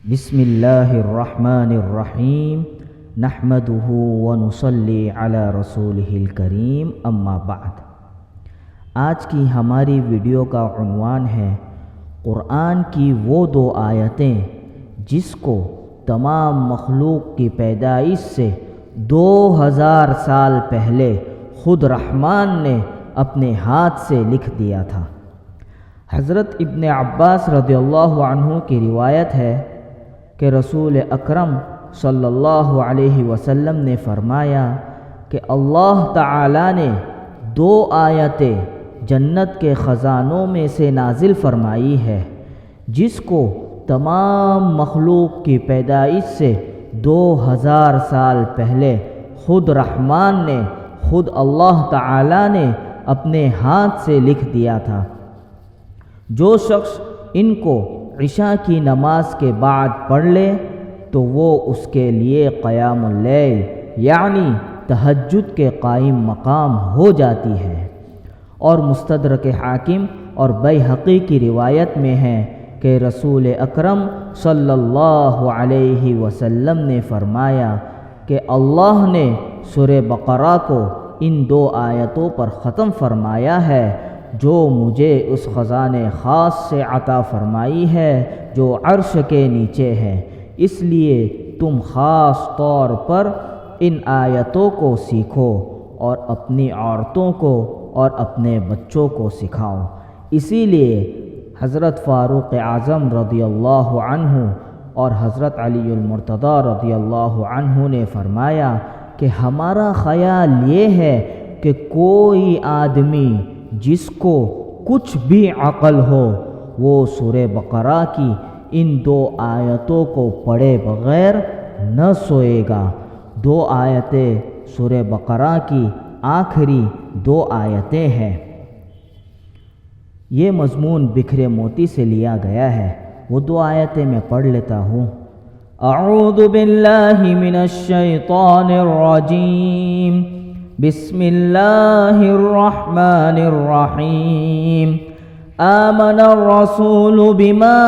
بسم اللہ الرحمن الرحیم نحمدہ ونصلی علی رسولہ الکریم اما بعد۔ آج کی ہماری ویڈیو کا عنوان ہے قرآن کی وہ دو آیتیں جس کو تمام مخلوق کی پیدائش سے 2000 سال پہلے خود رحمان نے اپنے ہاتھ سے لکھ دیا تھا۔ حضرت ابن عباس رضی اللہ عنہ کی روایت ہے کہ رسول اکرم صلی اللہ علیہ وسلم نے فرمایا کہ اللہ تعالی نے 2 آیتیں جنت کے خزانوں میں سے نازل فرمائی ہے جس کو تمام مخلوق کی پیدائش سے 2000 سال پہلے خود رحمان نے خود اللہ تعالی نے اپنے ہاتھ سے لکھ دیا تھا۔ جو شخص ان کو عشاء کی نماز کے بعد پڑھ لے تو وہ اس کے لیے قیام اللیل یعنی تہجد کے قائم مقام ہو جاتی ہے۔ اور مستدرک حاکم اور بیہقی کی روایت میں ہے کہ رسول اکرم صلی اللہ علیہ وسلم نے فرمایا کہ اللہ نے سورہ بقرہ کو ان 2 آیتوں پر ختم فرمایا ہے جو مجھے اس خزانے خاص سے عطا فرمائی ہے جو عرش کے نیچے ہے، اس لیے تم خاص طور پر ان آیتوں کو سیکھو اور اپنی عورتوں کو اور اپنے بچوں کو سکھاؤ۔ اسی لیے حضرت فاروق اعظم رضی اللہ عنہ اور حضرت علی المرتضی رضی اللہ عنہ نے فرمایا کہ ہمارا خیال یہ ہے کہ کوئی آدمی جس کو کچھ بھی عقل ہو وہ سورہ بقرہ کی ان 2 آیتوں کو پڑھے بغیر نہ سوئے گا۔ 2 آیتیں سورہ بقرہ کی آخری 2 آیتیں ہیں۔ یہ مضمون بکھرے موتی سے لیا گیا ہے۔ وہ 2 آیتیں میں پڑھ لیتا ہوں۔ اعوذ باللہ من الشیطان الرجیم، بسم اللہ الرحمن الرحیم۔ آمن الرسول بما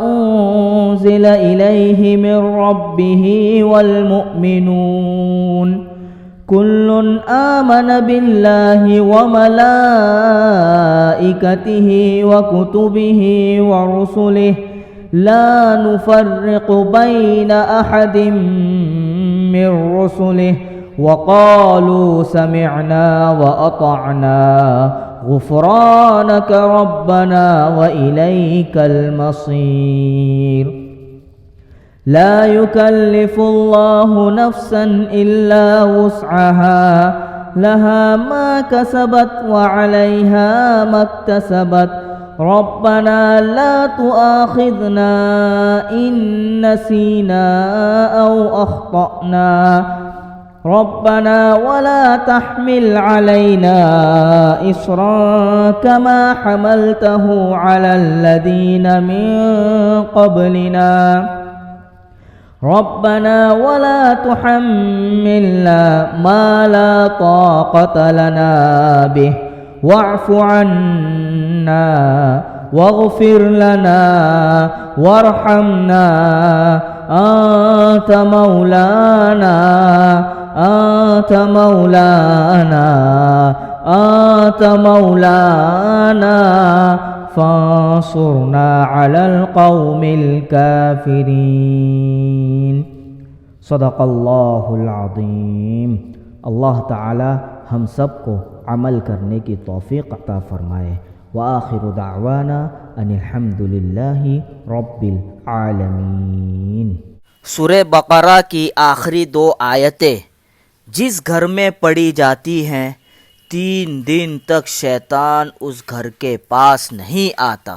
انزل الیہ من ربہ والمؤمنون کل آمن باللہ وملائکتہ وکتبہ ورسلہ لا نفرق بین احد من رسلہ وقالوا سمعنا وأطعنا غفرانك ربنا وإليك المصير۔ لا يكلف الله نفسا إلا وسعها لها ما كسبت وعليها ما اكتسبت ربنا لا تؤاخذنا إن نسينا أو أخطأنا ربنا ولا تحمل علينا إصرا كما حملته على الذين من قبلنا ربنا ولا تحملنا ما لا طاقة لنا به واعف عنا واغفر لنا وارحمنا أنت مولانا أنت مولانا فانصرنا على القوم الكافرين۔ صدق اللہ العظیم۔ اللہ تعالی ہم سب کو عمل کرنے کی توفیق عطا فرمائے۔ وآخر دعوانا ان الحمد للہ رب العالمین۔ سورہ بقرہ کی آخری 2 آیتیں جس گھر میں پڑھی جاتی ہیں 3 دن تک شیطان اس گھر کے پاس نہیں آتا۔